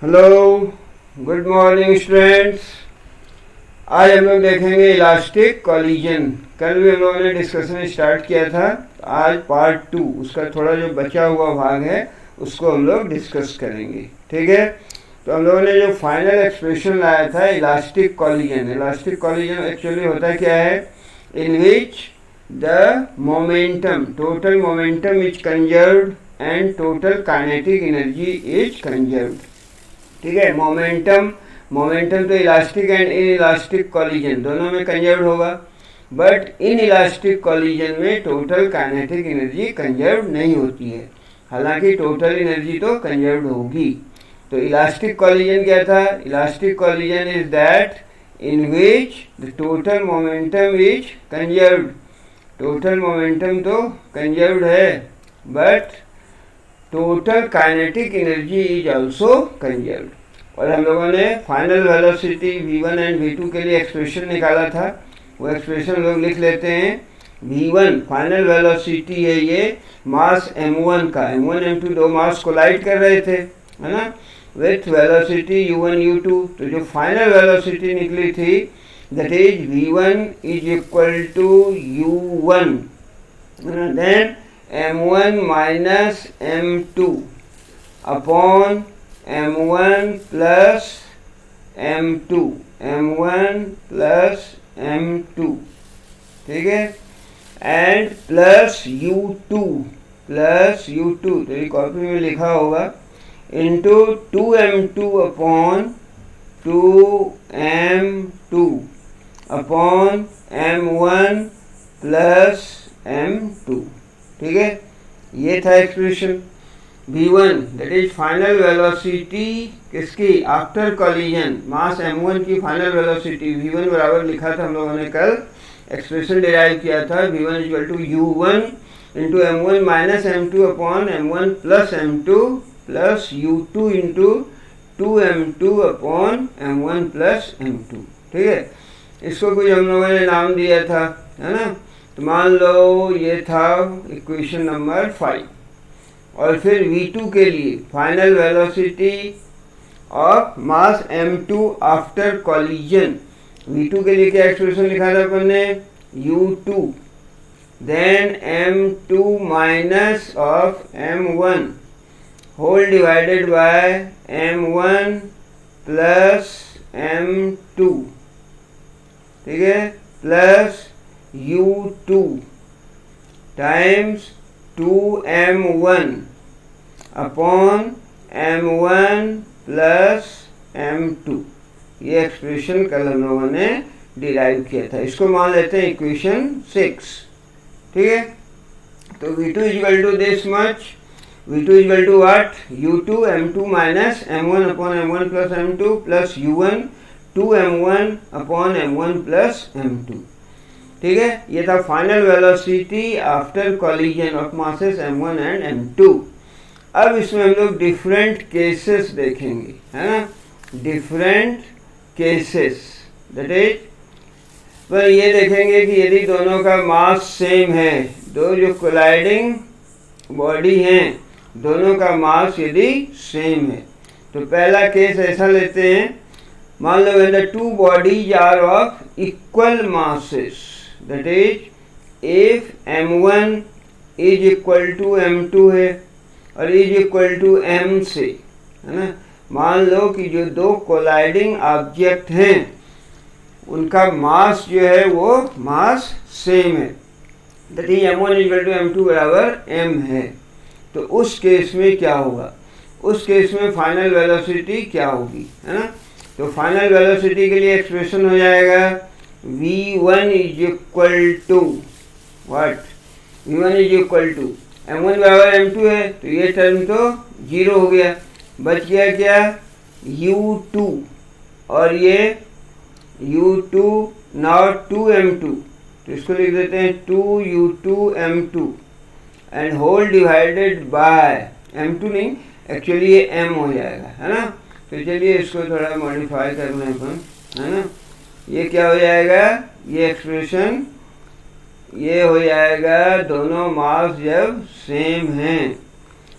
Hello, good morning students. आज हम लोग देखेंगे इलास्टिक कॉलिजन। कल भी हम लोगों ने डिस्कशन स्टार्ट किया था। आज पार्ट 2, उसका थोड़ा जो बचा हुआ भाग है उसको हम लोग डिस्कस करेंगे। ठीक है, तो हम लोगों ने जो फाइनल एक्सप्रेशन लाया था इलास्टिक कॉलिजन एक्चुअली होता क्या है? In which the momentum, total momentum is conserved and total kinetic energy is conserved. ठीक है, मोमेंटम तो elastic and inelastic collision दोनों में कंजर्व होगा, बट इन इलास्टिक कॉलिजन में टोटल काइनेटिक एनर्जी कंजर्व नहीं होती है। हालांकि टोटल एनर्जी तो कंजर्व होगी। तो इलास्टिक कॉलिजन क्या था? Elastic collision is that in which the total momentum is conserved. Total momentum तो कंजर्व्ड है, but total kinetic energy is also conserved. और हम लोगों ने final velocity v1 and v2 के लिए एक्सप्रेशन निकाला था। वो एक्सप्रेशन लोग लिख लेते हैं। v1 फाइनल वेलोसिटी है, ये मास m1 का, m1 m2 दो मास कोलाइड कर रहे थे, है ना, विथ वेलोसिटी u1 u2। तो जो फाइनल वेलोसिटी निकली थी that is v1 is equal to u1 then m1 minus m2 upon m1 plus m2, m1 plus m2, ठीक है, एंड प्लस u2 तो ये कॉपी में लिखा होगा, into 2m2 upon 2m2 upon m1 plus m2। ठीक है, ये था expression. v1 that is final velocity किसकी? आफ्टर कॉलिजन, मास m1 की फाइनल वेलोसिटी v1 बराबर लिखा था हम लोगों ने कल, एक्सप्रेशन डिराइव किया था। v1 equal to u1 into m1 minus m2 upon m1 plus m2 plus u2 into 2m2 upon m1 plus m2। ठीक है, इसको कुछ हम लोगों ने नाम दिया था, है ना। तो मान लो ये था इक्वेशन नंबर 5। और फिर v2 के लिए final velocity of mass m2 after collision, v2 के लिए क्या एक्सप्रेशन लिखा था अपन ने? u2 then m2 minus of m1 whole divided by m1 plus m2, ठीक है, plus u2 times 2m1 upon m1 plus m2। ये एक्सप्रेशन कल हम लोगों ने डिराइव किया था। इसको मान लेते हैं इक्वेशन 6। ठीक है, तो v2 equal to this much, v2 equal to what? u2 m2 minus m1 upon m1 plus m2 plus u1 2m1 upon m1 plus m2। ठीक है, ये था final velocity after collision of masses m1 and m2। अब इसमें हम लोग different cases देखेंगे, है ना, डिफरेंट केसेस। दैट इज पर ये देखेंगे कि यदि दोनों का मास सेम है, दो जो कोलाइडिंग बॉडी हैं दोनों का मास यदि सेम है, तो पहला केस ऐसा लेते हैं, मान लो when the two bodies are of equal masses, that is if m1 is equal to m2 है और is equal to m से, है ना, मान लो कि जो दो कोलाइडिंग ऑब्जेक्ट हैं उनका मास जो है वो मास सेम है, that is m1 is equal to m2 बराबर m है। तो उस केस में क्या होगा? उस केस में फाइनल वेलोसिटी क्या होगी, है ना। तो फाइनल वेलोसिटी के लिए एक्सप्रेशन हो जाएगा v1 is equal to what? v1 is equal to m1 बराबर m2 है, तो ये टर्म तो जीरो हो गया, बच गया क्या? u2, और ये u2 नॉट 2m2, तो इसको लिख देते हैं 2u2 m2 and whole divided bye m2 नहीं, एक्चुअली ये m हो जाएगा, है ना। तो चलिए इसको थोड़ा मॉडिफाई कर लें अपन, है ना। ये क्या हो जाएगा? ये एक्सप्रेशन ये हो जाएगा दोनों मास जब सेम हैं,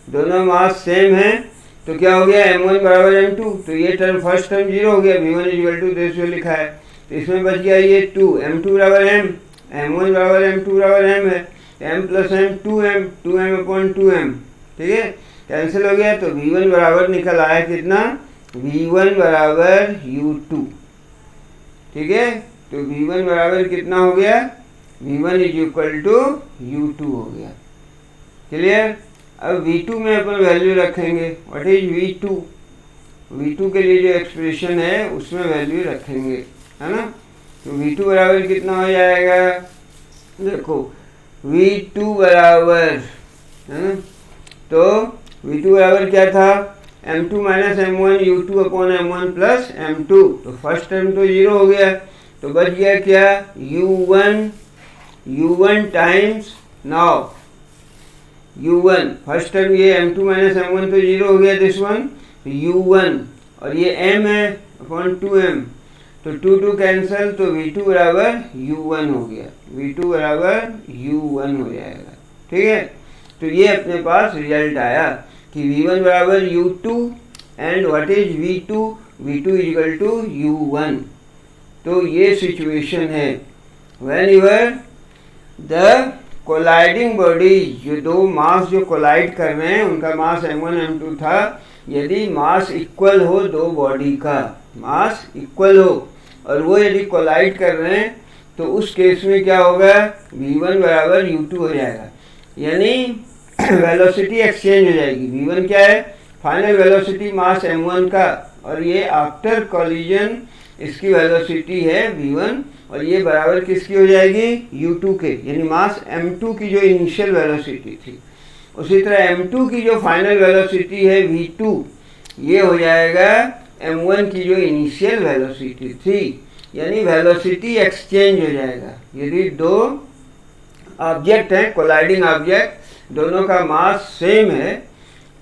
दोनों मास सेम हैं तो क्या हो गया m1 बराबर m2, तो ये टर्म फर्स्ट टर्म जीरो हो गया, v1 इक्वल टू जो लिखा है, तो इसमें बच गया ये 2, m2 बराबर m, m1 बराबर m2 बराबर m है, m plus m 2m, 2m upon 2m, ठीक है, कैंसिल हो गया, तो v1 बराबर निकल आया कितना, v1 बराबर u2, ठीक है, तो v1 बराबर कितना हो गया, v1 is equal to u2 हो गया, क्लियर। अब v2 में अपन वैल्यू रखेंगे, व्हाट इज v2, v2 के लिए जो एक्सप्रेशन है उसमें वैल्यू रखेंगे, है ना, तो v2 बराबर कितना हो जाएगा, देखो v2 बराबर, है ना, तो v2 बराबर क्या था, m2 minus m1 u2 upon m1 plus m2, तो फर्स्ट टर्म तो जीरो हो गया, तो बच गया क्या u1 times, now u1 first term ये m2 माइनस m1 तो जीरो हो गया, दिस वन u1 और ये m है अपॉन 2m, तो 2 कैंसिल, तो v2 बराबर u1 हो गया, v2 बराबर u1 हो जाएगा, ठीक है। तो ये अपने पास रिजल्ट आया कि v1 बराबर u2 and what is v2 equal to u1। तो ये सिचुएशन है whenever the colliding body, जो दो मास जो कोलाइड कर रहे हैं उनका मास m1 m2 था, यदि मास इक्वल हो, दो बॉडी का मास इक्वल हो और वो यदि कोलाइड कर रहे हैं, तो उस केस में क्या होगा, v1 बराबर u2 हो जाएगा, यानी वेलोसिटी एक्सचेंज हो जाएगी। v1 क्या है, फाइनल वेलोसिटी मास m1 का, और ये आफ्टर कॉलिजन इसकी वेलोसिटी है v1, और ये बराबर किसकी हो जाएगी, u2 के, यानी मास m2 की जो इनिशियल वेलोसिटी थी, उसी तरह m2 की जो फाइनल वेलोसिटी है v2, ये हो जाएगा m1 की जो इनिशियल वेलोसिटी थी, यानी वेलोसिटी एक्सचेंज हो जाएगा। यदि दो ऑब्जेक्ट हैं, कोलाइडिंग ऑब्जेक्ट, दोनों का मास सेम है,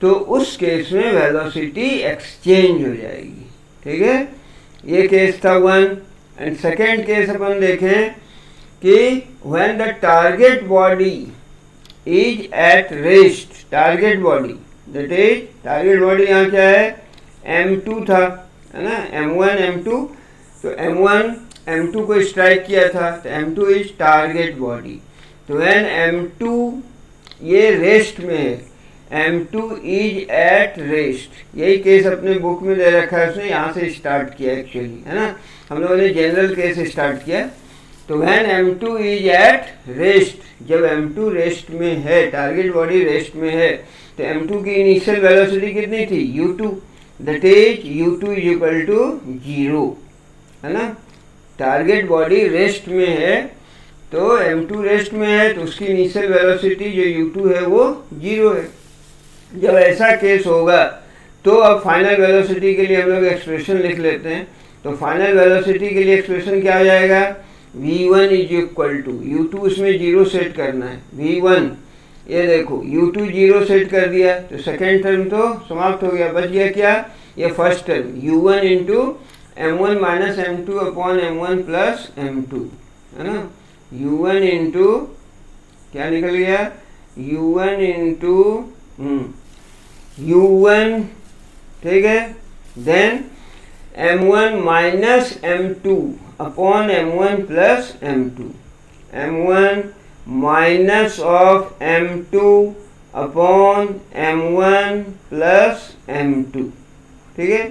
तो उस केस में वेलोसिटी एक्सचेंज हो जाएगी, ठीक है। ये केस था 1। एंड सेकेंड केस अपन देखें कि when the target body is at rest, target body that is, target body यहाँ क्या है, m2 था, है ना, m1 m2, तो m1 m2 को स्ट्राइक किया था, तो m2 इज टारगेट बॉडी, तो व्हेन m2 ये रेस्ट में है, m2 इज एट रेस्ट, यही केस अपने बुक में दे रखा है, उसने यहाँ से स्टार्ट किया एक्चुअली, है ना, हम लोगों ने जनरल केस स्टार्ट किया। तो when m2 is at rest, जब m2 रेस्ट में है, टारगेट बॉडी रेस्ट में है, तो m2 की इनिशियल वेलोसिटी कितनी थी, u2, that is u2 is equal to 0, है ना, टारगेट बॉडी रेस्ट में है, तो m2 रेस्ट में है, तो उसकी इनिशियल वेलोसिटी जो u2 है वो 0 है। जब ऐसा केस होगा तो अब फाइनल वेलोसिटी के लिए हम लोग एक्सप्रेशन लिख लेते हैं। तो फाइनल वेलोसिटी के लिए एक्सप्रेशन क्या हो जाएगा, v1 is equal to u2, उसमें 0 सेट करना है, v1, ये देखो u2 0 सेट कर दिया, तो सेकेंड टर्म तो समाप्त हो गया, बच गया क्या, ये first term u1 into m1 minus m2 upon m1 plus m2, है ना, u1 इंटू क्या निकल गया, u1 इंटू u1, ठीक है, then m1 minus m2 upon m1 plus m2, m1 minus of m2 upon m1 plus m2, ठीक है,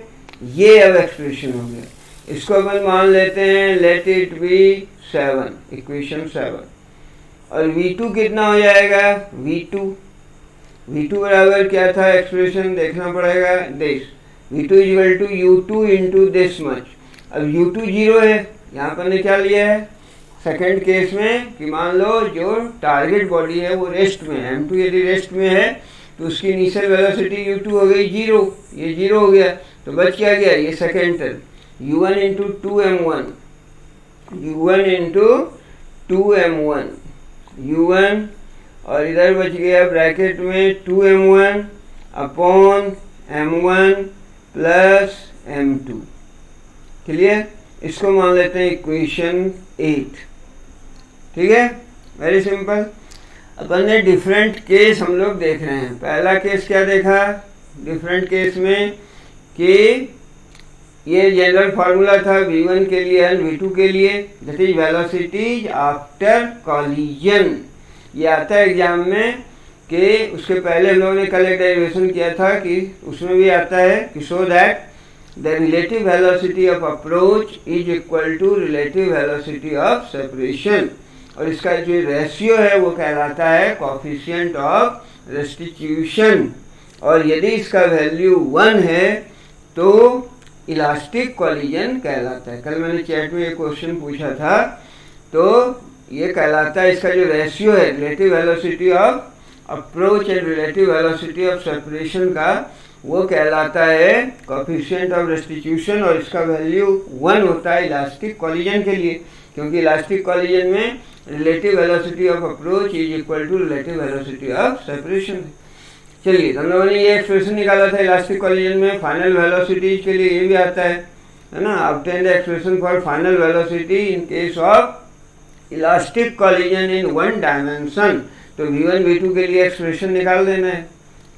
ये अब एक्सप्रेशन हो गया। इसको अपन मान लेते हैं, लेट इट बी 7, इक्वेशन 7, और v2 कितना हो जाएगा, v2 बराबर क्या था, एक्सप्रेशन देखना पड़ेगा, this v2 is equal to u2 into this much. अब u2 0 है, यहाँ पर ने क्या लिया है सेकेंड केस में कि मान लो जो टारगेट बॉडी है वो रेस्ट में है, m2 यदि रेस्ट में है तो उसकी इनिशियल वेलोसिटी u2 हो गई 0, ये 0 हो गया, तो बच क्या गया, ये second term u1 into 2m1, u1 into 2m1, u1, और इधर बच गया ब्रैकेट में 2m1 upon m1 plus m2, clear. इसको मान लेते हैं इक्वेशन 8, ठीक है, वेरी सिंपल। अपन ने डिफरेंट केस हम लोग देख रहे हैं। पहला केस क्या देखा, डिफरेंट केस में कि ये जनरल फार्मूला था v1 के लिए एंड v2 के लिए, that is velocities after collision. ये आता है एग्जाम में कि उसके पहले हम लोगों ने कल एक डेरिवेशन किया था कि उसमें भी आता है कि so that the relative velocity of approach is equal to relative velocity of separation, और इसका जो रेशियो है वो कहलाता है कोफिशिएंट ऑफ रेस्टिट्यूशन, और यदि इसका वैल्यू 1 है तो इलास्टिक कॉलिजन कहलाता है। कल मैंने चैट में एक क्वेश्चन पूछा था, तो ये कहलाता है, इसका जो रेशियो है relative velocity of approach and relative velocity of separation का, वो कहलाता है कोफिशिएंट ऑफ रेस्टिट्यूशन, और इसका वैल्यू 1 होता है इलास्टिक कॉलिजन के लिए, क्योंकि इलास्टिक कॉलिजन में relative velocity of approach is equal to relative velocity of separation. चलिए, हम लोगों ने ये एक्सप्रेशन निकाला था इलास्टिक कॉलिजन में फाइनल वेलोसिटीज के लिए, ये भी आता है ना, obtain the expression for final velocity in case of elastic collision in 1 dimension. तो v1 v2 के लिए एक्सप्रेशन निकाल देना है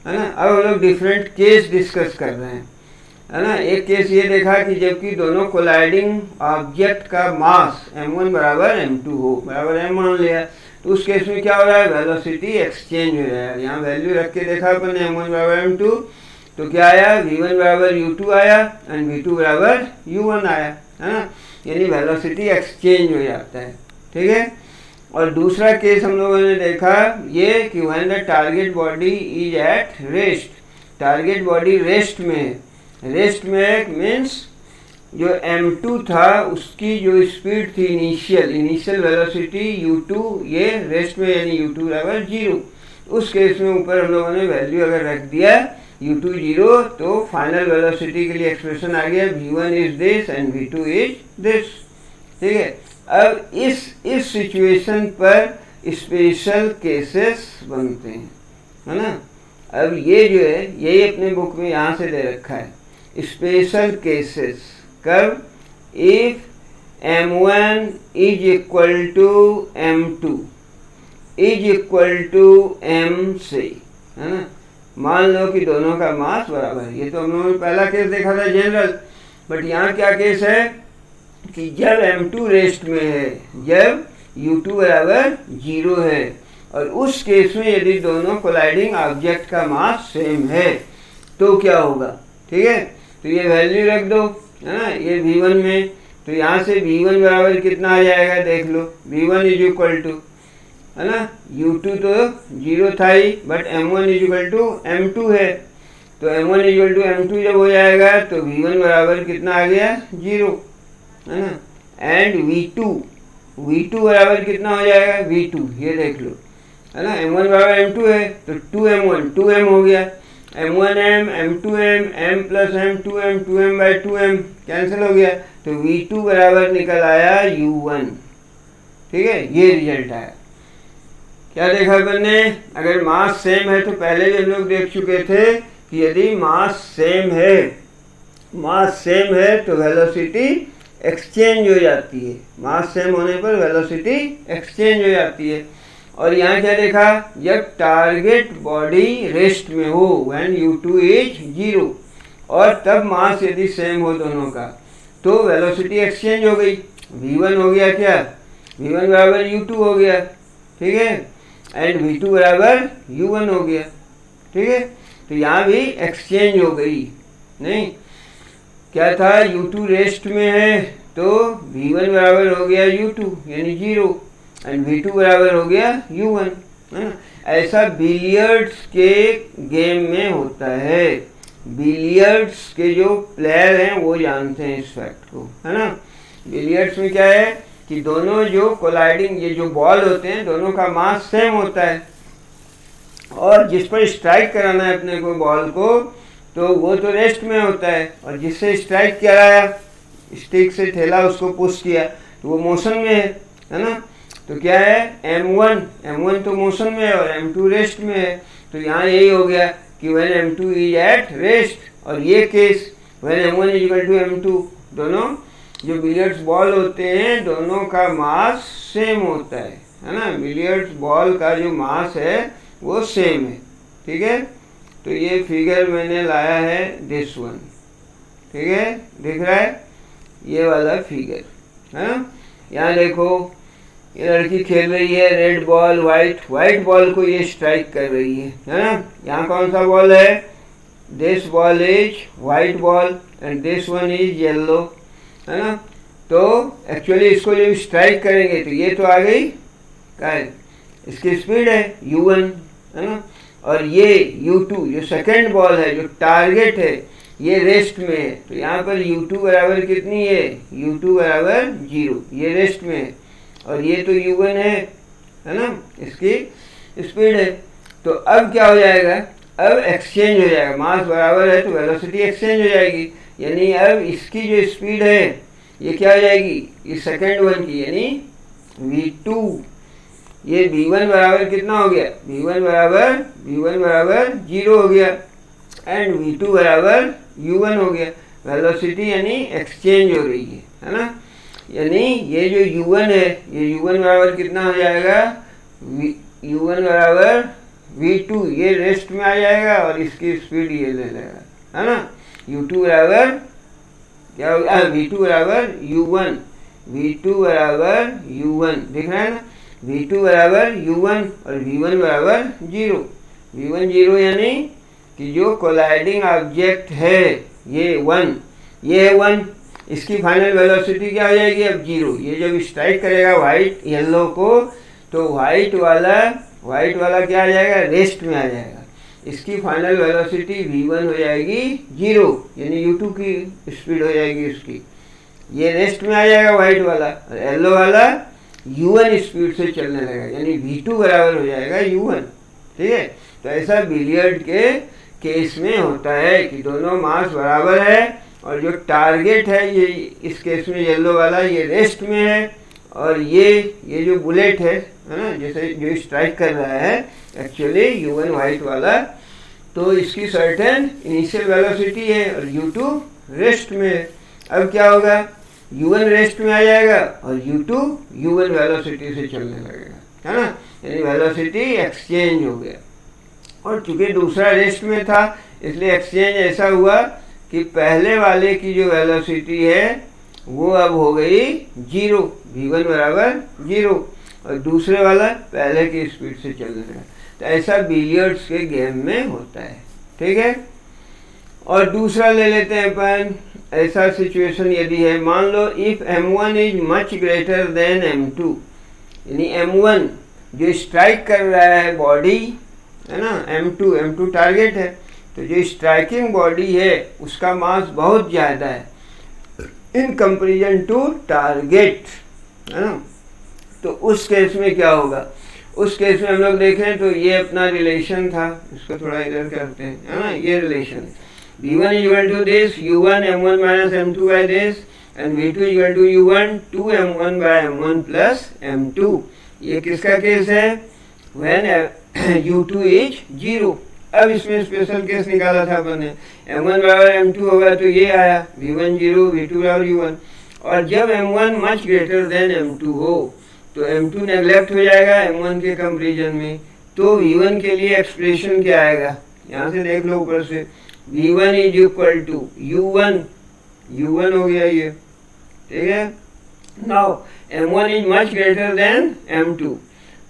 ना। अब हम लोग डिफरेंट केस डिस्कस कर रहे हैं, है ना। एक केस ये देखा कि जबकि दोनों कोलाइडिंग ऑब्जेक्ट का मास m1 बराबर m2 हो, बराबर m मान लिया, तो उस केस में क्या हो रहा है, वेलोसिटी एक्सचेंज हो रहा है। यहाँ वैल्यू रख के देखा अपन ने m1 बराबर m2, तो क्या आया, v1 बराबर u2 आया एंड v2 बराबर u1 आया, है ना, यानी वेलोसिटी एक्सचेंज हो जाता है, ठीक है। और दूसरा केस हम लोगों ने देखा ये कि when the target body is at rest, target body rest में है, रेस्ट में मीन्स जो m2 था उसकी जो स्पीड थी इनिशियल वेलोसिटी u2, ये रेस्ट में यानी u2 बराबर 0, उस केस में ऊपर हम लोगों ने वैल्यू अगर रख दिया u2 0, तो फाइनल वेलोसिटी के लिए एक्सप्रेशन आ गया v1 is this and v2 is this, ठीक है। अब इस सिचुएशन पर स्पेशल केसेस बनते हैं, है ना। अब ये जो है यही अपने बुक में यहाँ से दे रखा है, स्पेशल केसेस कब, if m1 is equal to m2 is equal to m से, है ना। मान लो कि दोनों का मास बराबर है, ये तो हम लोगों ने पहला केस देखा था जनरल, बट यहाँ क्या केस है कि जब m2 रेस्ट में है, जब u2 बराबर 0 है, और उस केस में यदि दोनों कोलाइडिंग ऑब्जेक्ट का मास सेम है तो क्या होगा, ठीक है। तो ये वैल्यू रख दो, है ना, ये v1 में, तो यहाँ से v1 बराबर कितना आ जाएगा देख लो, v1 इज इक्वल टू, है ना, u2 तो 0 था ही, but m1 is equal to m2 है, तो m1 is equal to m2 जब हो जाएगा तो v1 बराबर कितना आ गया 0, है ना, एंड v2 बराबर कितना हो जाएगा v2, ये देख लो, है ना, m1 बराबर m2 है तो 2m1 2m हो गया, m1m m2m m plus m 2m 2m by 2m cancel हो गया, तो v2 बराबर निकल आया u1, ठीक है। ये रिजल्ट आया। क्या देखा अपन ने, अगर मास सेम है तो पहले भी हम लोग देख चुके थे कि यदि मास सेम है तो वेलोसिटी एक्सचेंज हो जाती है, मास सेम होने पर वेलोसिटी एक्सचेंज हो जाती है। और यहाँ क्या देखा, जब टारगेट बॉडी रेस्ट में हो व्हेन u2 इज 0, और तब मास यदि सेम हो दोनों का, तो वेलोसिटी एक्सचेंज हो गई, v1 हो गया क्या, v1 बराबर u2 हो गया, ठीक है, एंड v2 बराबर u1 हो गया, ठीक है। तो यहाँ भी एक्सचेंज हो गई, नहीं क्या था, u2 रेस्ट में है तो v1 बराबर हो गया u2 यानी 0, एंड v2 बराबर हो गया u1, है ना। ऐसा बिलियर्ड्स के गेम में होता है, बिलियर्ड्स के जो प्लेयर हैं वो जानते हैं इस फैक्ट को, है ना। बिलियर्ड्स में क्या है कि दोनों जो कोलाइडिंग ये जो बॉल होते हैं दोनों का मास सेम होता है, और जिस पर स्ट्राइक कराना है अपने को बॉल को, तो वो तो रेस्ट में होता है, और जिससे स्ट्राइक कराया स्टिक से ठेला उसको पुश किया तो वो मोशन में है ना। तो क्या है, m1 तो मोशन में है और m2 रेस्ट में है, तो यहाँ यही हो गया कि when m2 is eight rest, और ये case when m1 is equal to m2, दोनों जो बिलियर्ड्स बॉल होते हैं दोनों का मास सेम होता है ना। बिलियर्ड्स बॉल का जो मास है वो सेम है, ठीक है। तो तो ये फिगर मैंने लाया है दिस वन, ठीक है, दिख रहा है ये वाला फिगर है ना। यहाँ देखो ये लड़की खेल रही है, रेड बॉल वाइट बॉल को ये स्ट्राइक कर रही है ना। यहाँ कौन सा बॉल है, this ball is white ball and this one is yellow, है ना। तो एक्चुअली इसको जब स्ट्राइक करेंगे तो ये तो आ गई, क्या है इसकी स्पीड है u1, है ना। और ये u2 जो सेकंड बॉल है, जो टारगेट है, ये रेस्ट में है, तो यहाँ पर u2 बराबर कितनी है, u2 बराबर 0, ये रेस्ट में है, और ये तो u1 है ना, इसकी स्पीड है। तो अब क्या हो जाएगा, अब एक्सचेंज हो जाएगा, मास बराबर है तो वेलोसिटी एक्सचेंज हो जाएगी, यानी अब इसकी जो स्पीड है ये क्या हो जाएगी, ये सेकंड वन की, यानी v2, ये v1 बराबर कितना हो गया, v1 बराबर 0 हो गया एंड v2 बराबर u1 हो गया। वेलोसिटी यानी एक्सचेंज हो रही है ना। यानी ये जो u1 है, ये u1 बराबर कितना हो जाएगा, u1 बराबर v2, ये रेस्ट में आ जाएगा और इसकी स्पीड ये ले लेगा, है ना। u2 बराबर क्या हो गया, v2 बराबर u1, v2 बराबर u1, दिख रहा है ना, v2 बराबर u1 और v1 बराबर 0, v1 0 यानी कि जो कोलाइडिंग ऑब्जेक्ट है ये 1, ये है 1, इसकी फाइनल वेलोसिटी क्या हो जाएगी अब 0। ये जब स्ट्राइक करेगा वाइट येलो को तो वाइट वाला क्या आ जाएगा, रेस्ट में आ जाएगा, इसकी फाइनल वेलोसिटी v1 हो जाएगी 0, यानी u2 की स्पीड हो जाएगी इसकी, ये रेस्ट में आ जाएगा वाइट वाला, और येलो वाला u1 स्पीड से चलने लगेगा, यानी v2 बराबर हो जाएगा u1, ठीक है। तो ऐसा बिलियर्ड के केस में होता है कि दोनों मास बराबर है और जो टारगेट है ये इस केस में येलो वाला ये रेस्ट में है, और ये जो बुलेट है ना, जैसे जो स्ट्राइक कर रहा है एक्चुअली u1 वाइट वाला, तो इसकी सर्टेन इनिशियल वेलोसिटी है और u2 रेस्ट में है। अब क्या होगा, u1 रेस्ट में आ जाएगा और u1 वेलोसिटी से चलने लगेगा, है ना, यानी वेलोसिटी एक्सचेंज हो गया। और चूंकि दूसरा रेस्ट में था इसलिए एक्सचेंज ऐसा हुआ कि पहले वाले की जो वेलोसिटी है वो अब हो गई 0, v1 बराबर 0, और दूसरे वाला पहले की स्पीड से चलने लगा। तो ऐसा बिलियर्ड्स के गेम में होता है, ठीक है। और दूसरा ले लेते हैं अपन, ऐसा सिचुएशन यदि है, मान लो if m1 is much greater than m2, यानी m1 जो स्ट्राइक कर रहा है बॉडी है ना, m2 टारगेट है, तो जो स्ट्राइकिंग बॉडी है उसका मास बहुत ज़्यादा है इन कंपेरिजन टू टारगेट, है ना। तो उस केस में क्या होगा, उस केस में हम लोग देखें तो ये अपना रिलेशन था, इसको थोड़ा इधर करते हैं, है ना, ये relation v1 is equal to this u1 m1 minus m2 by this and v2 is equal to u1 2m1 by m1 plus m2। ये किसका केस है, when u2 is 0। अब इसमें स्पेशल केस निकाला था अपन ने, m1 बराबर m2 होगा तो ये आया v1 0 v2 बराबर u1, और जब m1 much greater than m2 हो तो m2 नेग्लेक्ट हो जाएगा m1 के कंपेरिजन में, तो v1 के लिए एक्सप्रेशन क्या आएगा, यहाँ से देख लो ऊपर से, v1 is equal to u1 हो गया ये, ठीक है। Now m1 is much greater than m2,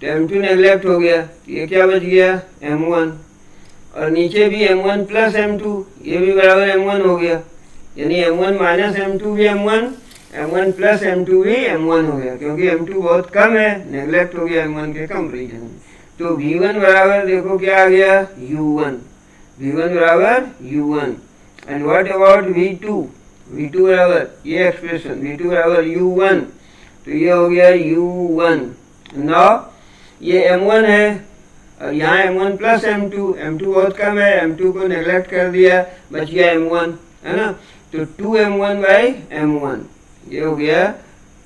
तो m2 नेग्लेक्ट हो गया, ये क्या बच गया m1, और नीचे भी m1 प्लस m2, ये भी बराबर m1 हो गया, यानी m1 माइनस m2 भी m1 प्लस m2 भी m1 हो गया, क्योंकि m2 बहुत कम है, नेग्लेक्ट हो गया m1 के कंपेरिजन में। तो v1 बराबर देखो क्या आ गया v1 बराबर u1, and what about v2 बराबर ये एक्सप्रेशन v2 बराबर u1, तो ये हो गया u1। नाउ ये m1 है और यहाँ m1 प्लस m2 बहुत कम है, m2 को नेग्लेक्ट कर दिया, बच गया m1, है ना। तो 2m1 बाई m1, ये हो गया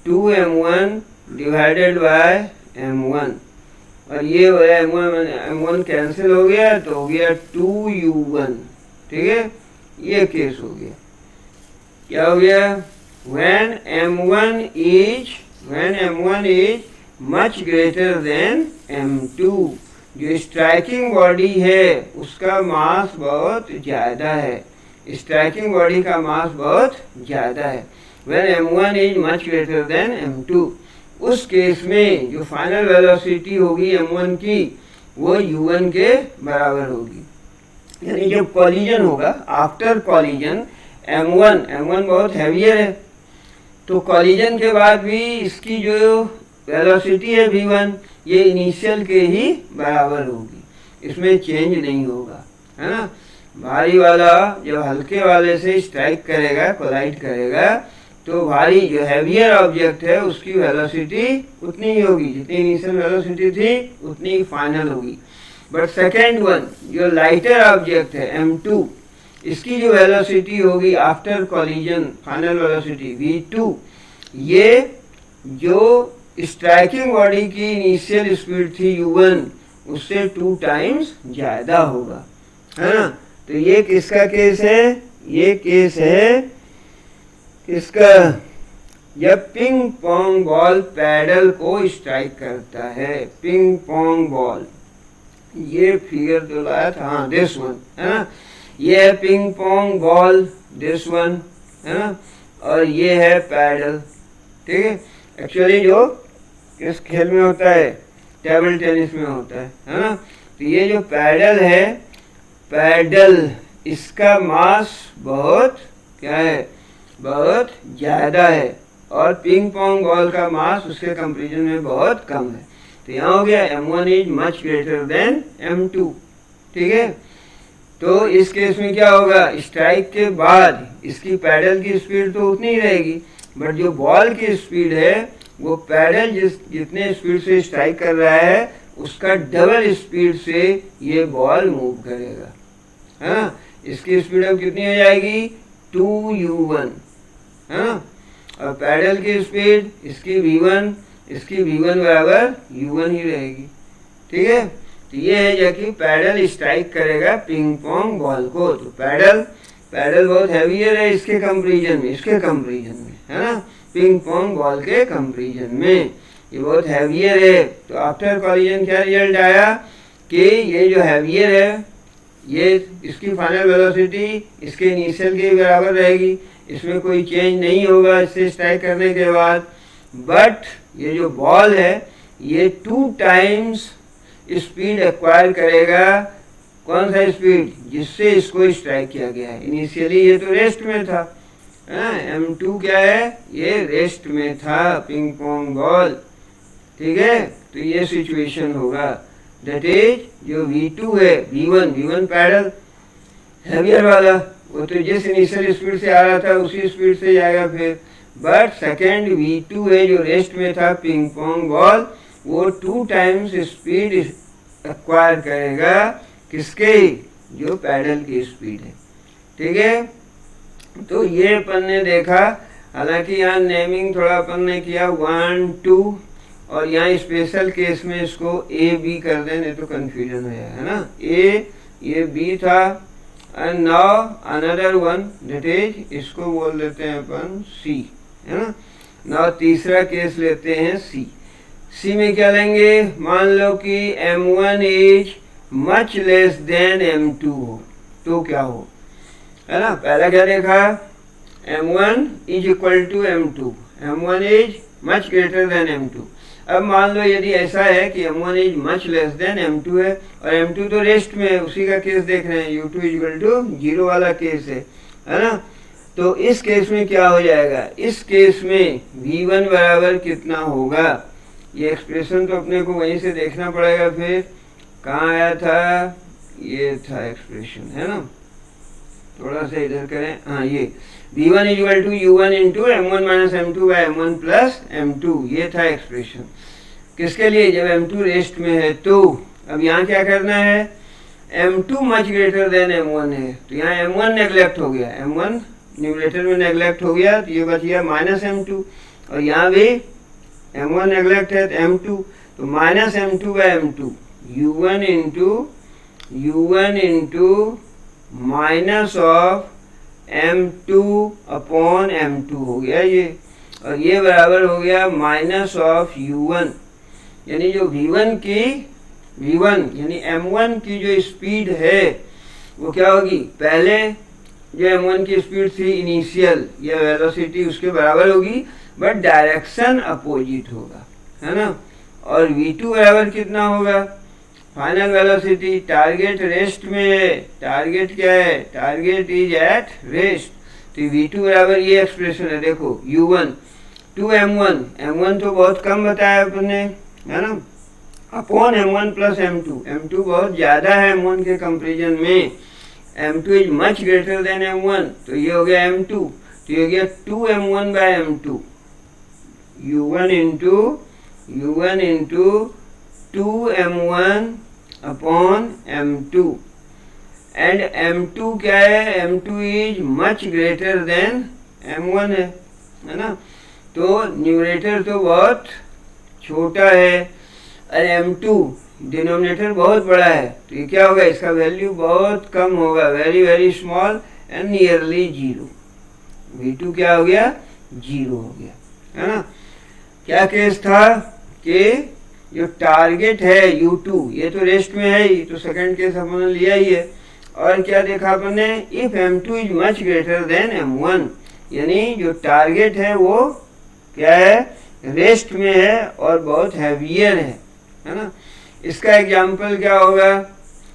2m1 डिवाइडेड बाय m1, और ये हो गया m1 कैंसिल हो गया तो हो गया 2u1, ठीक है। ये केस हो गया, क्या हो गया, when m1 is much greater than m2, जो स्ट्राइकिंग बॉडी है उसका मास बहुत ज़्यादा है, स्ट्राइकिंग बॉडी का मास बहुत ज़्यादा है। When m1 is much greater than m2, उस केस में जो फाइनल वेलोसिटी होगी m1 की वो u1 के बराबर होगी। यानी जब कॉलिजन होगा, आफ्टर कॉलिजन m1 बहुत हैवियर है, तो कॉलिजन के बाद भी इसकी जो वेलोसिटी है v1 ये इनिशियल के ही बराबर होगी, इसमें चेंज नहीं होगा, है ना। भारी वाला जब हल्के वाले से स्ट्राइक करेगा, कोलाइड करेगा, तो भारी जो हैवियर ऑब्जेक्ट है उसकी वेलोसिटी उतनी ही होगी, जितनी इनिशियल वेलोसिटी थी उतनी ही फाइनल होगी। बट सेकेंड वन जो लाइटर ऑब्जेक्ट है m2, इसकी जो वेलोसिटी होगी after collision, final velocity v2, ये जो स्ट्राइकिंग बॉडी की इनिशियल स्पीड थी u1 उससे 2 टाइम्स ज़्यादा होगा, है ना। तो ये किसका केस है? ये केस है किसका? जब पिंग पोंग बॉल पैडल को स्ट्राइक करता है, पिंग पोंग बॉल, ये फिगर जो लाया था, हाँ दिस वन, है ना। ये है ping pong ball, this one, है ना, और ये है पैडल, ठीक है। एक्चुअली जो किस खेल में होता है? टेबल टेनिस में होता है ना। तो ये जो पैडल है, पैडल इसका मास बहुत क्या है? बहुत ज़्यादा है, और पिंग पोंग बॉल का मास उसके कंपैरिजन में बहुत कम है। तो यहाँ हो गया m1 is much greater than m2, ठीक है। तो इस केस में क्या होगा? स्ट्राइक के बाद इसकी पैडल की स्पीड तो उतनी ही रहेगी, बट जो बॉल की स्पीड है वो पैडल जितने स्पीड से स्ट्राइक कर रहा है उसका डबल स्पीड से ये बॉल मूव करेगा, है ना। इसकी स्पीड अब कितनी हो जाएगी? 2u1, है ना, और पैडल की स्पीड इसकी v1 बराबर u1 ही रहेगी, ठीक है। तो ये है जो कि पैडल स्ट्राइक करेगा पिंग पोंग बॉल को। तो पैडल बहुत हैवियर है इसके कंपैरिजन में, है ना, पिंग पोंग बॉल के कंपैरिजन में ये बहुत हैवियर है। तो आफ्टर कॉलिजन क्या रिजल्ट आया कि ये जो हैवियर है ये इसकी फाइनल वेलोसिटी इसके इनिशियल के बराबर रहेगी, इसमें कोई चेंज नहीं होगा इससे स्ट्राइक करने के बाद। बट ये जो बॉल है ये 2 टाइम्स स्पीड एक्वायर करेगा। कौन सा स्पीड? जिससे इसको स्ट्राइक किया गया है। इनिशियली ये तो रेस्ट में था, m2 क्या है? ये रेस्ट में था पिंग पोंग बॉल, ठीक है। तो ये सिचुएशन होगा, दैट इज जो v2 है, v1 पैडल हैवियर वाला, वो तो जिस इनिशियल स्पीड से आ रहा था उसी स्पीड से जाएगा फिर। बट सेकेंड v2 है जो रेस्ट में था पिंग पोंग बॉल, वो 2 टाइम्स स्पीड एक्वायर करेगा, किसके? जो पैडल की स्पीड है, ठीक है। तो ये अपन ने देखा, हालांकि यहाँ नेमिंग थोड़ा अपन ने किया 1 2, और यहाँ स्पेशल केस में इसको ए बी कर दें, नहीं तो कंफ्यूजन हो जाएगा, है ना। ए ये बी था, and now another one that is, इसको बोल देते हैं अपन सी, है ना। नाउ तीसरा केस लेते हैं सी में क्या लेंगे? मान लो कि m1 is much less than m2 हो, तो क्या हो, है ना। पहला क्या देखा? m1 is equal to m2, m1 is much greater than m2। अब मान लो यदि ऐसा है कि m1 is much less than m2 है, और m2 तो रेस्ट में है, उसी का केस देख रहे हैं, u2 इज इक्वल टू 0 वाला केस है ना। तो इस केस में क्या हो जाएगा? इस केस में v1 बराबर कितना होगा? ये एक्सप्रेशन तो अपने को वहीं से देखना पड़ेगा। फिर कहाँ आया था? ये था एक्सप्रेशन, है ना। थोड़ा सा इधर करें, हाँ, ये v1 is equal to u1 into m1 minus m2 by m1 plus m2, ये था एक्सप्रेशन। किसके लिए? जब m2 रेस्ट में है। तो अब यहाँ क्या करना है? m2 much greater than m1 है, तो यहाँ m1 नेग्लेक्ट हो गया, m1 न्यूमरेटर में नेग्लेक्ट हो गया, तो ये बच गया माइनस m2, और यहाँ भी m1 नेग्लेक्ट है तो m2, तो minus m2 by m2, u1 into minus of m2 upon m2 हो गया ये, और ये बराबर हो गया माइनस ऑफ u1, यानी जो v1 की v1 यानी m1 की जो स्पीड है वो क्या होगी, पहले जो m1 की स्पीड थी इनिशियल या वेलोसिटी उसके बराबर होगी, बट डायरेक्शन अपोजिट होगा, है ना। और v2 बराबर कितना होगा, फाइनल वेलोसिटी, टारगेट रेस्ट में है, टारगेट क्या है, टारगेट इज एट रेस्ट, तो v2 बराबर ये एक्सप्रेशन है, देखो u1 2m1, m1 तो बहुत कम बताया अपने, है ना, upon m1 plus m2, m2 बहुत ज़्यादा है m1 के कंपेरिजन में, m2 is much greater than m1, तो ये हो गया m2, तो ये हो गया 2m1 bye m2, u1 into 2m1 upon m2, and m2 क्या है, m2 is much greater than m1 है ना, तो न्यूमरेटर तो बहुत छोटा है और m2 डिनोमिनेटर बहुत बड़ा है, तो ये क्या होगा, इसका वैल्यू बहुत कम होगा, very very small and nearly zero, v2 क्या हो गया, जीरो हो गया, है ना। क्या केस था कि जो टारगेट है u2 ये तो रेस्ट में है ही, तो सेकंड केस अपन ने लिया ही है, और क्या देखा अपन ने, if m2 is much greater than m1, यानी जो टारगेट है वो क्या है, रेस्ट में है और बहुत हैवियर है ना। इसका एग्जाम्पल क्या होगा,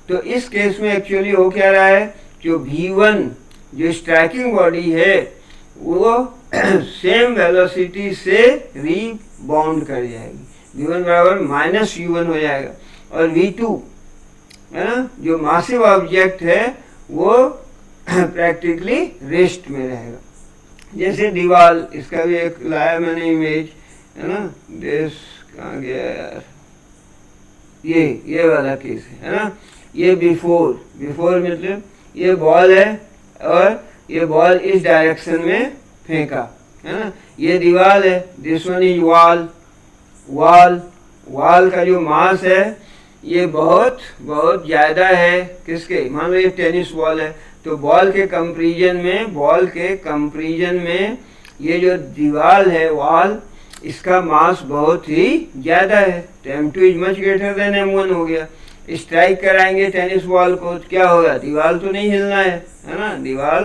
तो इस केस में एक्चुअली हो क्या रहा है, जो v1 जो स्ट्राइकिंग बॉडी है वो सेम वेलोसिटी से रीबाउंड कर जाएगी, v1 बराबर माइनस u1 हो जाएगा, और v2 है ना जो मासिव ऑब्जेक्ट है वो प्रैक्टिकली रेस्ट में रहेगा, जैसे दीवार, इसका भी एक लाया मैंने इमेज, है ना, देश कहाँ गया यार, ये वाला केस है ना, ये बिफोर मतलब ये बॉल है और ये बॉल इस डायरेक्शन में फेंका, है ना, ये दीवार है, दिस वन इज वॉल का जो मास है ये बहुत बहुत ज़्यादा है, किसके, मान लो ये टेनिस बॉल है, तो बॉल के कंपैरिजन में ये जो दीवार है वॉल, इसका मास बहुत ही ज़्यादा है, तो m2 is much greater than m1 हो गया। स्ट्राइक कराएंगे टेनिस बॉल को तो क्या होगा, दीवार तो नहीं हिलना है ना, दीवार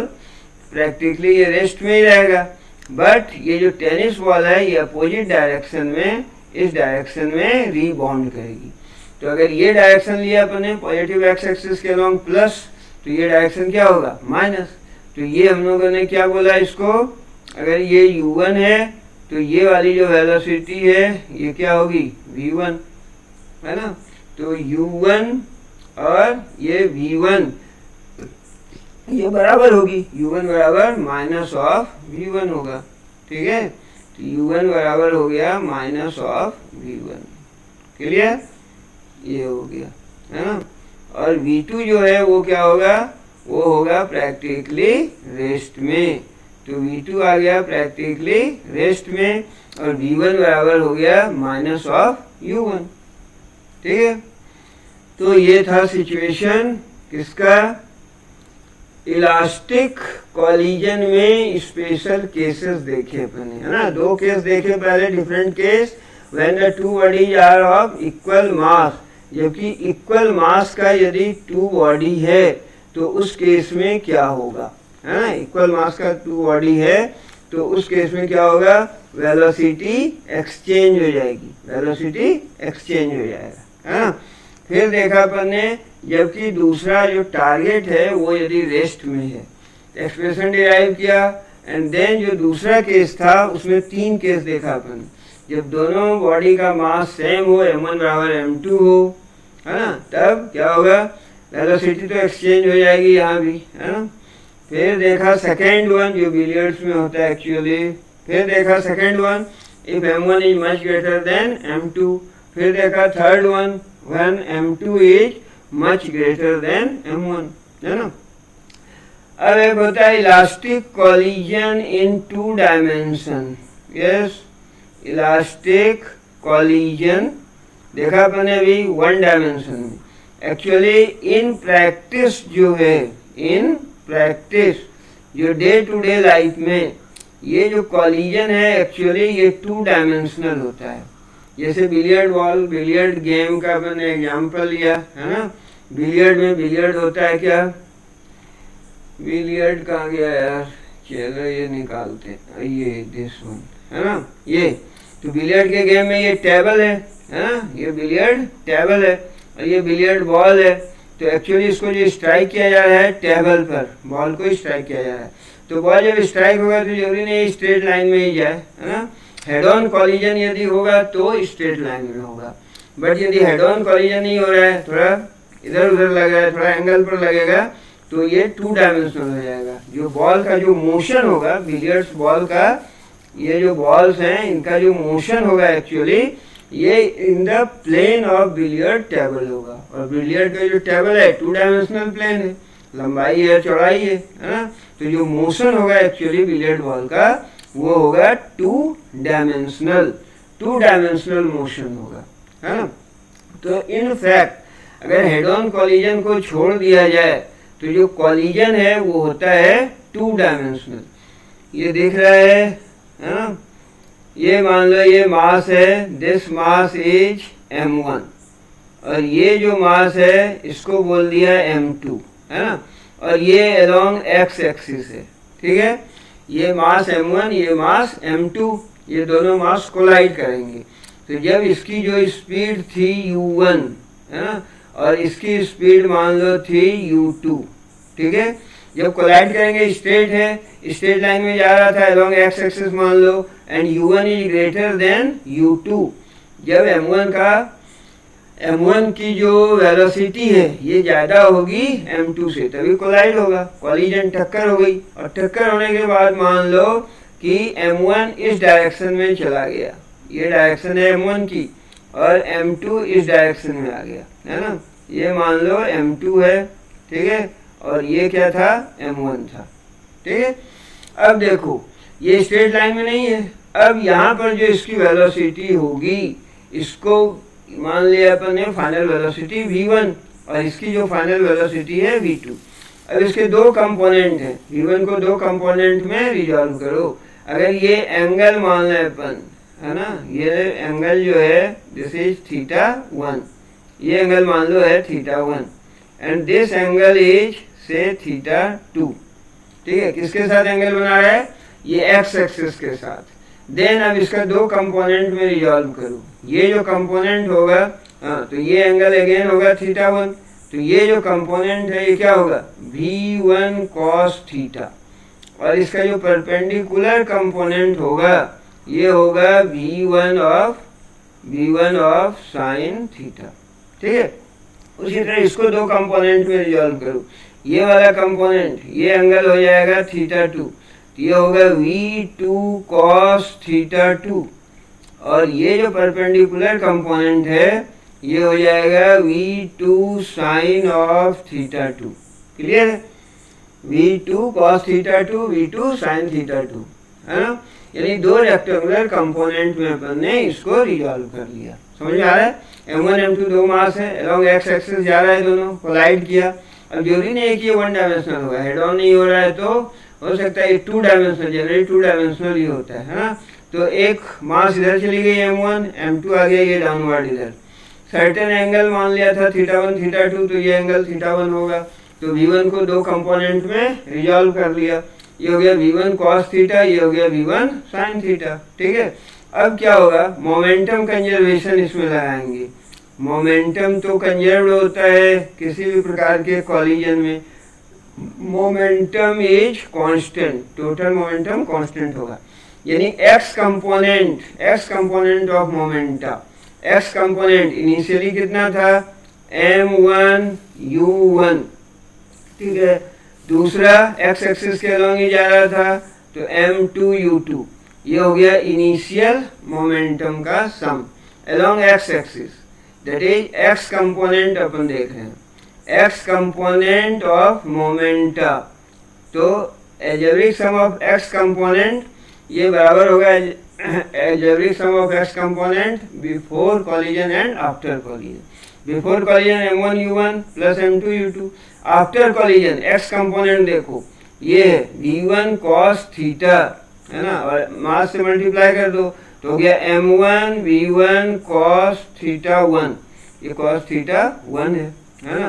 प्रैक्टिकली ये रेस्ट में ही रहेगा, बट ये जो टेनिस बॉल है ये अपोजिट डायरेक्शन में, इस डायरेक्शन में रीबाउंड करेगी, तो अगर ये डायरेक्शन लिया अपने पॉजिटिव एक्स एक्सिस के लॉन्ग प्लस, तो ये डायरेक्शन क्या होगा, माइनस, तो ये हम लोगों ने क्या बोला इसको, अगर ये u1 है तो ये वाली जो वेलोसिटी है ये क्या होगी, v1, है ना, तो u1 और ये v1 ये बराबर होगी, u1 बराबर माइनस ऑफ v1 होगा, ठीक है, तो u1 बराबर हो गया माइनस ऑफ v1, क्लियर, ये हो गया, है ना, और v2 जो है वो क्या होगा, वो होगा प्रैक्टिकली रेस्ट में, तो v2 आ गया प्रैक्टिकली रेस्ट में, और v1 बराबर हो गया माइनस ऑफ u1, ठीक है। तो ये था सिचुएशन किसका, इलास्टिक कॉलिजन में स्पेशल केसेस देखे अपने, है ना, दो केस देखे पहले, different case, when the two bodies are of equal mass, जबकि इक्वल मास का यदि टू बॉडी है तो उस केस में क्या होगा, है ना, इक्वल मास का टू बॉडी है तो उस केस में क्या होगा, वेलोसिटी एक्सचेंज हो जाएगी, है ना। फिर देखा अपन ने जबकि दूसरा जो टारगेट है वो यदि रेस्ट में है, एक्सप्रेशन डिराइव किया, एंड देन जो दूसरा केस था उसमें तीन केस देखा अपन, जब दोनों बॉडी का मास सेम हो, m1 बराबर m2 हो, है ना, तब क्या होगा, वेलोसिटी तो एक्सचेंज हो जाएगी यहाँ भी, है ना। फिर देखा सेकेंड वन जो बिलियर्ड्स में होता है एक्चुअली, फिर देखा second one if m1 is much greater than m2, फिर देखा third one when m2 is much greater than m1, है ना। अब एक होता है elastic collision in two dimension, yes, elastic collision देखा अपने अभी वन डायमेंशन में, एक्चुअली इन प्रैक्टिस जो है, इन प्रैक्टिस जो डे टू डे लाइफ में ये जो कॉलिजन है एक्चुअली ये टू डायमेंशनल होता है, जैसे बिलियर्ड बॉल, बिलियर्ड गेम का मैंने एग्जाम्पल लिया है ना। बिलियर्ड में बिलियर्ड होता है क्या, बिलियर्ड कहाँ गया यार, चलो ये निकालते हैं, ये दिस वन है ना, ये तो बिलियर्ड के गेम में ये टेबल है ना, ये बिलियर्ड टेबल है और ये बिलियर्ड बॉल है। तो एक्चुअली इसको जो स्ट्राइक किया जा रहा है टेबल पर, बॉल को स्ट्राइक किया जा रहा है। तो बॉल जब स्ट्राइक होगा तो जरूरी नहीं स्ट्रेट लाइन में ही जाए, है ना। हेड ऑन कॉलिजन यदि होगा तो स्ट्रेट लाइन में होगा, बट यदि हेड ऑन कॉलिजन नहीं हो रहा है, थोड़ा इधर उधर लग रहा है, थोड़ा एंगल पर लगेगा, तो ये 2 डायमेंशनल हो जाएगा। जो बॉल का जो मोशन होगा, बिलियर्ड्स बॉल का, ये जो बॉल्स हैं इनका जो मोशन होगा एक्चुअली ये in the plane of billiard table होगा। और बिलियर्ड का जो टेबल है 2 डायमेंशनल प्लेन है, लंबाई है चौड़ाई है ना। तो जो मोशन होगा एक्चुअली बिलियर्ड बॉल का वो होगा 2 डायमेंशनल मोशन होगा, है ना। तो इन फैक्ट अगर हेड ऑन कॉलिजन को छोड़ दिया जाए तो जो कॉलिजन है वो होता है 2 डायमेंशनल। ये दिख रहा है ना, ये मान लो ये मास है, दिस मास इज m1 और ये जो मास है इसको बोल दिया m2, है ना। और ये अलोंग x एक्सिस है, ठीक है। ये मास m1, ये मास m2, ये दोनों मास कोलाइड करेंगे। तो जब इसकी जो स्पीड थी u1, है ना, और इसकी स्पीड मान लो थी u2, ठीक है। जब कोलाइड करेंगे, स्ट्रेट है, स्ट्रेट लाइन में जा रहा था अलोंग एक्स एक्सिस मान लो, and u1 is greater than u2। जब m1 की जो वेलोसिटी है ये ज्यादा होगी m2 से, तभी कोलाइड होगा, कॉलिजन टक्कर हो गई। और टक्कर होने के बाद मान लो कि m1 इस डायरेक्शन में चला गया, ये डायरेक्शन है m1 की, और m2 इस डायरेक्शन में आ गया, है ना। ये मान लो m2 है, ठीक है, और ये क्या था, m1 था, ठीक है। अब देखो ये स्ट्रेट लाइन में नहीं है, अब यहाँ पर जो इसकी वेलोसिटी होगी, इसको मान लिया अपन ने फाइनल वेलोसिटी v1 और इसकी जो फाइनल वेलोसिटी है v2। अब इसके 2 कंपोनेंट हैं, v1 को 2 कंपोनेंट में रिजॉल्व करो। अगर ये एंगल मान लें अपन, है ना, ये एंगल जो है दिस इज θ1, ये एंगल मान लो है θ1 एंड दिस एंगल इज से θ2, ठीक है। किसके साथ एंगल बना रहा है, ये एक्स एक्सिस के साथ। देन अब इसका 2 कंपोनेंट में रिजॉल्व करो। ये जो कंपोनेंट होगा, तो ये एंगल अगेन होगा θ1, तो ये जो कंपोनेंट है ये क्या होगा, v1 cos θ, और इसका जो परपेंडिकुलर कंपोनेंट होगा ये होगा v1 ऑफ sin θ, ठीक है। उसी तरह इसको 2 कंपोनेंट में रिजॉल्व करो। ये वाला कंपोनेंट, ये एंगल हो जाएगा θ2, ये होगा v2 cos θ2, और ये जो परपेंडिकुलर कंपोनेंट है ये हो जाएगा v2 sin ऑफ θ2। क्लियर है, v2 cos θ2, v2 sin θ2, है ना। यानी 2 रेक्टेंगुलर कंपोनेंट में अपन ने इसको रिजॉल्व कर लिया। समझ में आ रहा है, m1 m2 2 मास है, अलोंग एक्स एक्सिस जा रहा है, दोनों कोलाइड किया। अब जरूरी नहीं है कि ये 1 डायमेंशनल होगा, हेड ऑन नहीं हो रहा है तो हो सकता है 2 डायमेंशनल, जनरली 2 डायमेंशनल ही होता है ना। तो एक मास इधर चली गई m1, m2 आ गया ये डाउनवर्ड इधर, सर्टेन एंगल मान लिया था θ1 θ2, तो ये एंगल θ1 होगा। तो v1 को 2 कंपोनेंट में रिजॉल्व कर लिया, ये हो गया v1 cos θ, ये हो गया v1 sin θ, ठीक है। अब क्या होगा, मोमेंटम कंजर्वेशन इसमें लगाएंगे। मोमेंटम तो कंजर्व होता है किसी भी प्रकार के कॉलिजन में, momentum is constant, total momentum constant होगा। यानी x component of momenta, x component initially कितना था, m1 u1, ठीक है। दूसरा x एक्सिस के अलोंग ही जा रहा था, तो m2 u2, ये हो गया इनिशियल मोमेंटम का sum along x axis, that is x component अपन देख रहे हैं, x कंपोनेंट ऑफ मोमेंटा। तो algebraic sum of x component ये बराबर होगा algebraic sum of x component before collision and after collision. Before collision m1 u1 plus m2 u2, after collision x component देखो ये है v1 cos θ, है ना, और मास से मल्टीप्लाई कर दो तो हो गया m1 v1 cos थीटा 1, ये cos थीटा 1 है ना,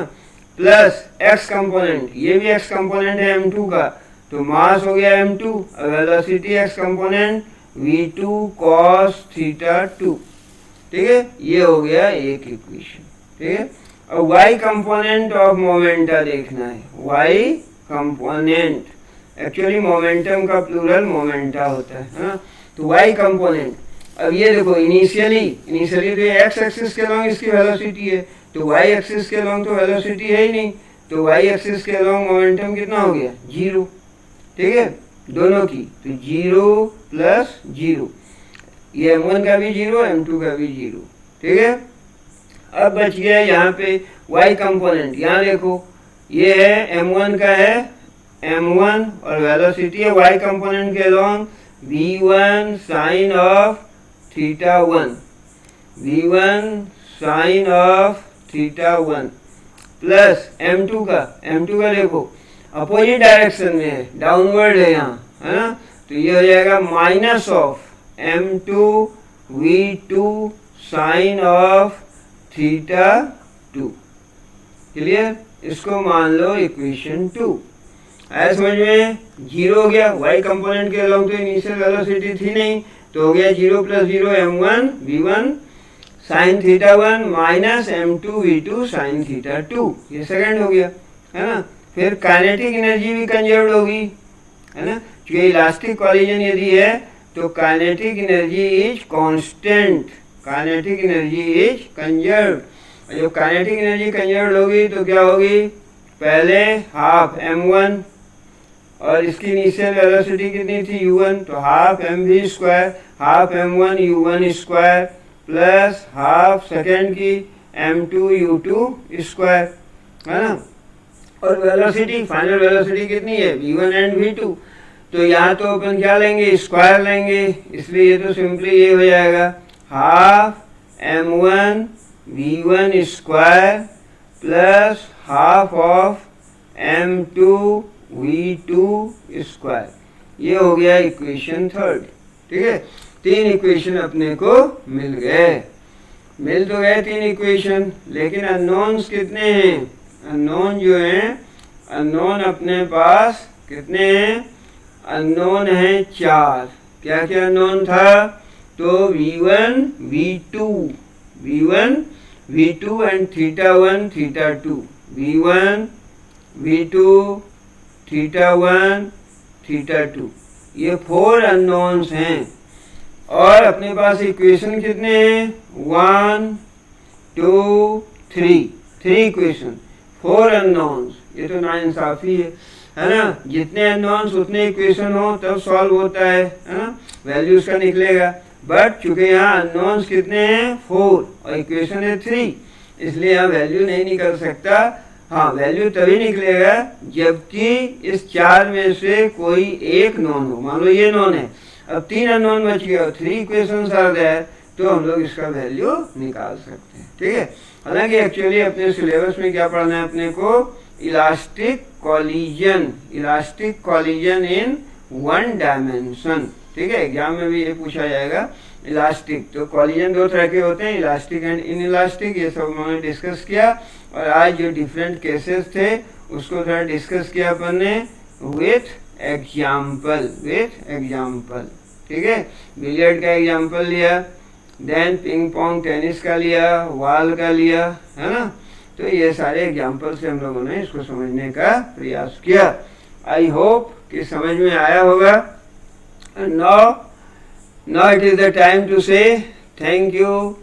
प्लस x कंपोनेंट, ये भी x कंपोनेंट है m2 का, तो मास हो गया m2, velocity x component v2 cos theta 2, ठीक है, ये हो गया एक इक्वेशन, ठीक है। अब y कंपोनेंट ऑफ मोमेंटा देखना है, y कंपोनेंट, एक्चुअली मोमेंटम का प्लूरल मोमेंटा होता है ना, तो y कंपोनेंट, अब ये देखो इनिशियली तो ये x एक्सिस के लॉन्ग इसकी वेलोसिटी है, तो y एक्सिस के लॉन्ग तो वेलोसिटी है ही नहीं, तो y एक्सिस के लॉन्ग मोमेंटम कितना हो गया 0, ठीक है, दोनों की, तो 0 प्लस 0, ये m1 का भी 0 m2 का भी 0, ठीक है। अब बच गया यहाँ पे y कंपोनेंट, यहाँ देखो ये है m1 का है m1 और वेलोसिटी है y कंपोनेंट के along v1 sine of theta 1, v1 sine of theta 1 plus m2 का देखो अपोजिट डायरेक्शन में है, डाउनवर्ड है यहाँ, है ना, तो ये हो जाएगा minus of m2 v2 sine of theta 2, clear, इसको मान लो इक्वेशन 2, आया समझ में, 0 हो गया, y कंपोनेंट के अलॉन्ग तो इनिशियल वेलोसिटी थी नहीं, तो हो गया 0 plus 0 m1 v1 sine theta 1 minus m2 v2 sine theta 2, ये सेकंड हो गया, है ना। फिर काइनेटिक एनर्जी भी कंजर्व्ड होगी, है ना, क्योंकि इलास्टिक कॉलिजन यदि है तो kinetic energy is constant, kinetic energy is conserved, और जब काइनेटिक एनर्जी कंजर्व्ड होगी तो क्या होगी, पहले हाफ m1 और इसकी इनिशियल वेलोसिटी कितनी थी u1, तो half mv square, half m1 u1 square plus half second की m2 u2 स्क्वायर, है ना, और वेलोसिटी, फाइनल वेलोसिटी कितनी है v1 एंड v2, तो यहाँ तो अपन क्या लेंगे, स्क्वायर लेंगे, इसलिए ये तो सिंपली ये हो जाएगा half m1 v1 square plus half of m2 v2 square, ये हो गया इक्वेशन थर्ड, ठीक है। 3 इक्वेशन अपने को मिल गए, मिल तो गए 3 इक्वेशन, लेकिन अननोन्स कितने हैं, अननोन जो हैं, अननोन अपने पास कितने हैं, अननोन है 4, क्या क्या अननोन था, तो v1 v2 and theta 1 theta 2, v1 v2 theta 1 theta 2, ये 4 अननोन्स हैं, और अपने पास इक्वेशन कितने हैं 1 2 3 इक्वेशन, 4 अननोन्स, ये तो नाइंसाफी है ना, जितने अननोन्स उतने इक्वेशन हो तब सॉल्व होता है ना, वैल्यूज का निकलेगा, बट चूंकि यहाँ अननोन्स कितने हैं 4 और इक्वेशन है 3, इसलिए यहाँ वैल्यू नहीं निकल सकता, हाँ वैल्यू तभी निकलेगा जबकि इस 4 में से कोई एक नॉन हो, मान लो ये नॉन है, अब 3 अननोन बच गया, 3 इक्वेशंस आ गए, तो हम लोग इसका वैल्यू निकाल सकते हैं, ठीक है। हालांकि एक्चुअली अपने सिलेबस में क्या पढ़ना है अपने को, इलास्टिक कॉलिजन इन 1 डायमेंशन, ठीक है, एग्जाम में भी ये पूछा जाएगा। इलास्टिक, तो कॉलिजन 2 तरह के होते हैं, इलास्टिक एंड इन इलास्टिक, ये सब उन्होंने डिस्कस किया, और आज जो डिफरेंट केसेस थे उसको थोड़ा डिस्कस किया अपन ने विथ एग्जाम्पल, ठीक है। बिलियर्ड का एग्जाम्पल लिया, देन पिंग पोंग टेनिस का लिया, वॉल का लिया, है ना, तो ये सारे एग्जाम्पल से हम लोगों ने इसको समझने का प्रयास किया। आई होप कि समझ में आया होगा। Now it is the time to say thank you.